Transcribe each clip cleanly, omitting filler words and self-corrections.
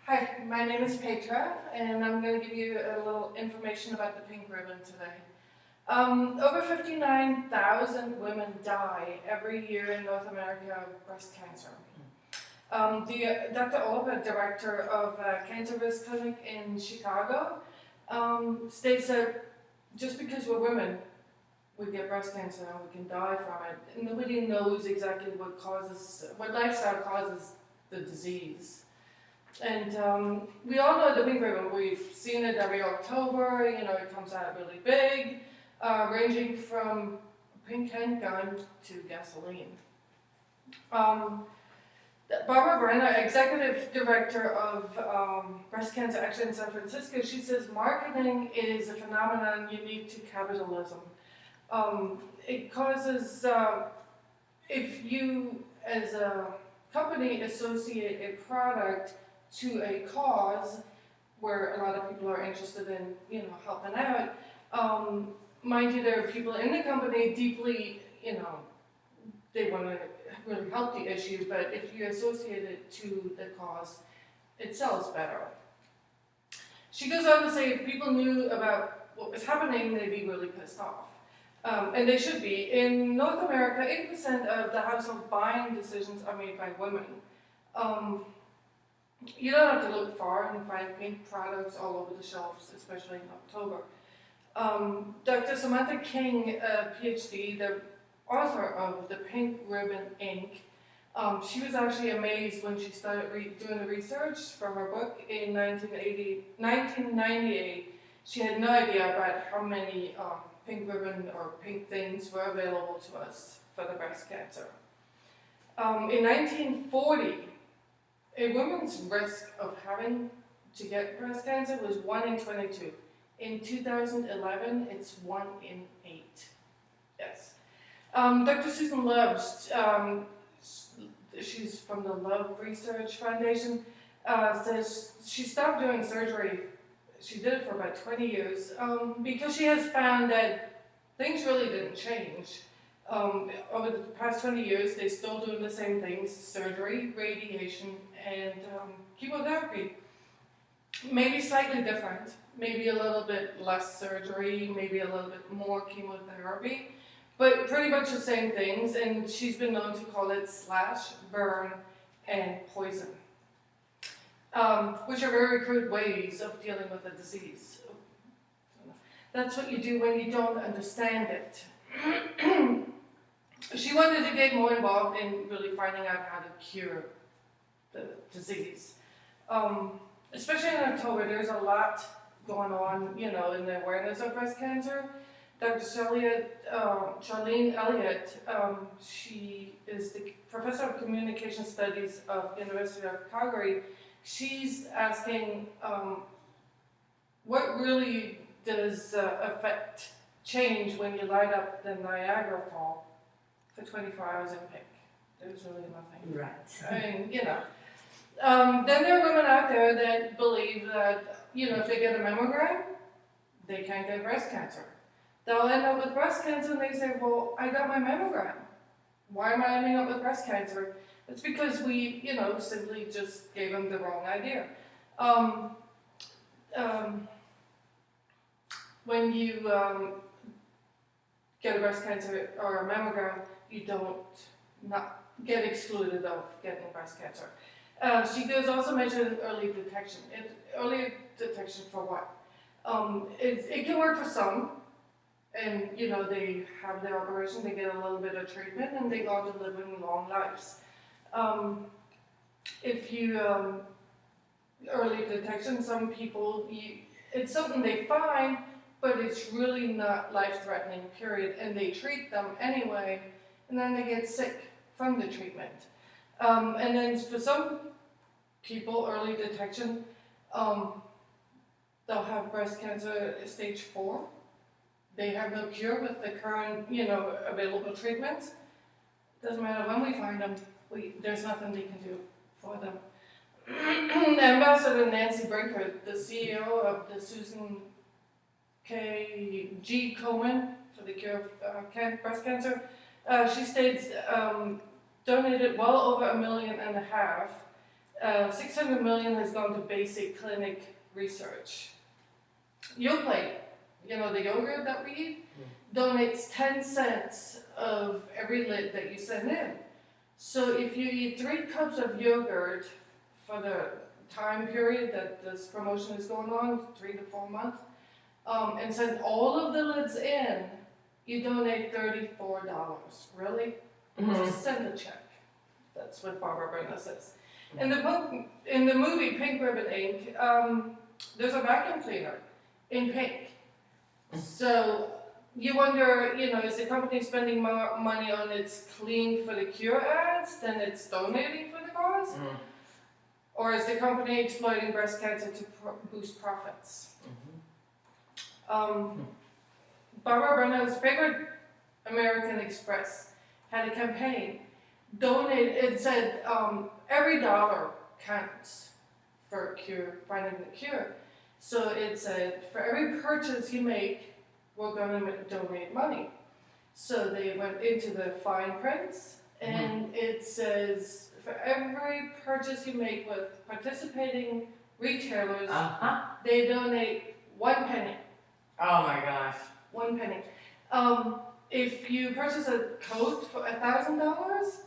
Hi, my name is Petra, and I'm going to give you a little information about the pink ribbon today. Over 59,000 women die every year in North America of breast cancer. Dr. Oliver, director of Cancer Risk Clinic in Chicago, states that just because we're women, we get breast cancer and we can die from it. And nobody knows exactly what lifestyle causes the disease. And we all know the pink ribbon. We've seen it every October. It comes out really big, ranging from a pink handgun to gasoline. Barbara Brenner, executive director of Breast Cancer Action in San Francisco, she says marketing is a phenomenon unique to capitalism. It causes, if you as a company associate a product to a cause where a lot of people are interested in, helping out. Mind you, there are people in the company deeply, they want to really help the issue, but if you associate it to the cause, it sells better. She goes on to say if people knew about what was happening, they'd be really pissed off. And they should be. In North America, 8% of the household buying decisions are made by women. You don't have to look far and find pink products all over the shelves, especially in October. Dr. Samantha King, a PhD, the author of the Pink Ribbon Ink, she was actually amazed when she started doing the research for her book in 1998. She had no idea about how many pink ribbon or pink things were available to us for the breast cancer. In 1940, a woman's risk of having to get breast cancer was 1 in 22. In 2011, it's 1 in 8. Yes. Dr. Susan Loves, she's from the Love Research Foundation, says she stopped doing surgery. She did it for about 20 years because she has found that things really didn't change. Over the past 20 years, they're still doing the same things: surgery, radiation, and chemotherapy. Maybe slightly different, maybe a little bit less surgery, maybe a little bit more chemotherapy, but pretty much the same things, and she's been known to call it slash, burn, and poison, which are very crude ways of dealing with the disease. That's what you do when you don't understand it. She wanted to get more involved in really finding out how to cure the disease. Especially in October, there's a lot going on, in the awareness of breast cancer. Dr. Charlene Elliott, she is the professor of communication studies of the University of Calgary. She's asking, what really does affect change when you light up the Niagara Fall for 24 hours in pink? There's really nothing. Right. I mean, then there are women out there that believe that, if they get a mammogram, they can't get breast cancer. They'll end up with breast cancer and they say, well, I got my mammogram. Why am I ending up with breast cancer? It's because we, simply just gave them the wrong idea. When you get a breast cancer or a mammogram, you don't not get excluded of getting breast cancer. She goes also mentioned early detection. Early detection for what? It can work for some, and they have their operation, they get a little bit of treatment, and they go on to living long lives. If you early detection, some people it's something they find, but it's really not life-threatening. Period, and they treat them anyway, and then they get sick from the treatment. And then for some people, early detection, they'll have breast cancer stage 4. They have no cure with the current, available treatments. Doesn't matter when we find them, there's nothing they can do for them. Ambassador Nancy Brinker, the CEO of the Susan G. Komen for the cure of breast cancer, she states donated well over $1.5 million 600 million has gone to basic clinic research. Yoplait, the yogurt that we eat, donates 10 cents of every lid that you send in. So if you eat 3 cups of yogurt for the time period that this promotion is going on, 3 to 4 months, and send all of the lids in, you donate $34. Really? Just send a check. That's what Barbara Brenner says. In the movie Pink Ribbon Ink, there's a vacuum cleaner in pink. So you wonder, is the company spending more money on its Clean for the Cure ads than it's donating for the cause? Or is the company exploiting breast cancer to boost profits? Barbara Brenner's favorite American Express had a campaign. It said every dollar counts for finding the cure. So it said, for every purchase you make, we're going to donate money. So they went into the fine prints, and it says, for every purchase you make with participating retailers, they donate 1 penny. Oh my gosh. 1 penny. If you purchase a coat for $1,000,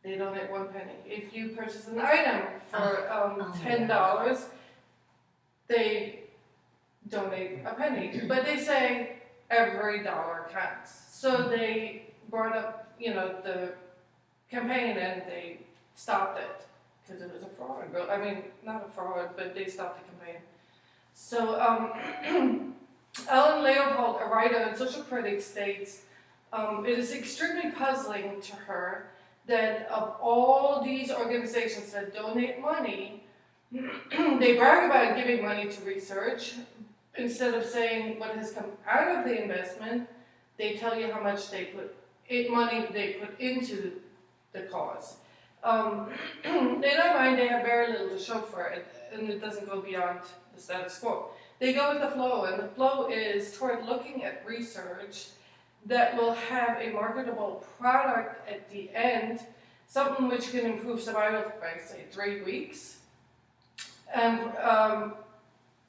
they donate 1 penny. If you purchase an item for $10, they donate a penny. But they say every dollar counts. So they brought up, the campaign, and they stopped it because it was a fraud. I mean, not a fraud, but they stopped the campaign. So Ellen Leopold, a writer and social critic, states, it is extremely puzzling to her that of all these organizations that donate money, they brag about giving money to research. Instead of saying what has come out of the investment, they tell you how much money they put into the cause. In our mind, they have very little to show for it, and it doesn't go beyond the status quo. They go with the flow, and the flow is toward looking at research that will have a marketable product at the end, something which can improve survival by, say, 3 weeks. And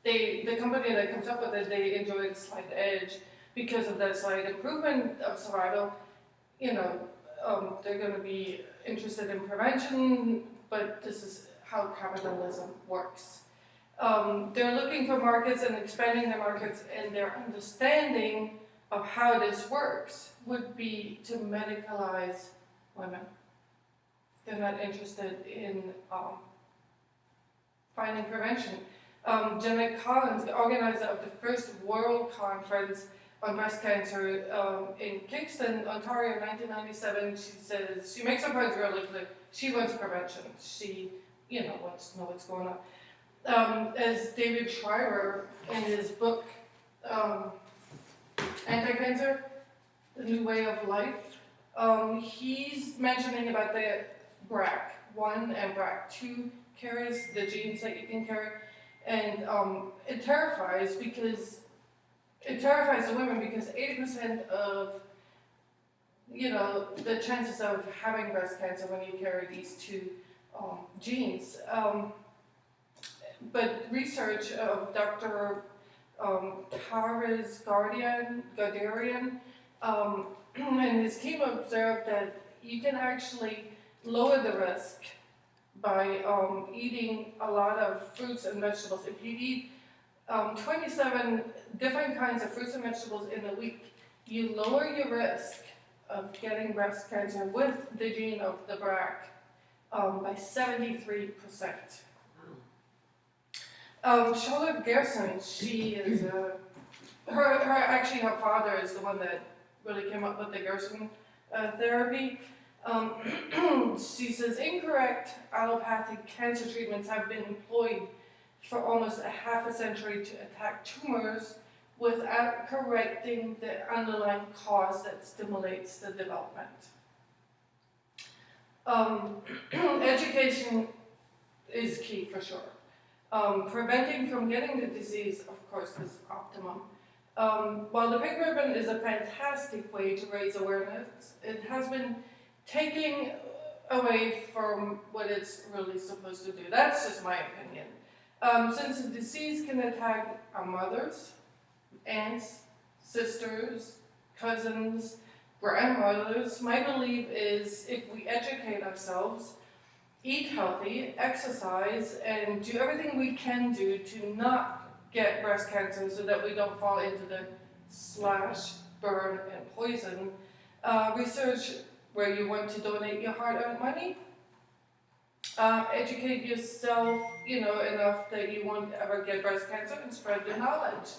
the company that comes up with it, they enjoy the slight edge because of that slight improvement of survival. They're going to be interested in prevention, but this is how capitalism works. They're looking for markets and expanding their markets, and their understanding of how this works would be to medicalize women. They're not interested in finding prevention. Janet Collins, the organizer of the first World Conference on Breast Cancer in Kingston, Ontario in 1997, she says, she makes her points really clear. She wants prevention. She, wants to know what's going on. As David Schreiber in his book, Anti-Cancer, The New Way of Life, he's mentioning about the BRCA1 and BRCA2 carriers, the genes that you can carry, and it terrifies the women because 80% of the chances of having breast cancer when you carry these 2 genes. But research of Dr. Taris Gardarian and his team observed that you can actually lower the risk by eating a lot of fruits and vegetables. If you eat 27 different kinds of fruits and vegetables in a week, you lower your risk of getting breast cancer with the gene of the BRCA by 73%. Charlotte Gerson, she is her father is the one that really came up with the Gerson therapy. She says incorrect allopathic cancer treatments have been employed for almost a half a century to attack tumors without correcting the underlying cause that stimulates the development. Education is key for sure. Preventing from getting the disease, of course, is optimum. While the Pink Ribbon is a fantastic way to raise awareness, it has been taking away from what it's really supposed to do. That's just my opinion. Since the disease can attack our mothers, aunts, sisters, cousins, grandmothers, my belief is if we educate ourselves, eat healthy, exercise, and do everything we can do to not get breast cancer so that we don't fall into the slash, burn, and poison, research where you want to donate your hard-earned money, educate yourself, enough that you won't ever get breast cancer and spread the knowledge.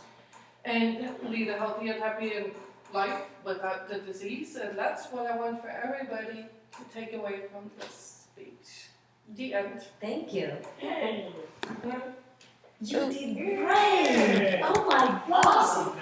And lead a healthy and happy life without the disease. And that's what I want for everybody to take away from this speech. The end. Thank you. Yeah. You did great. Oh my God. Awesome.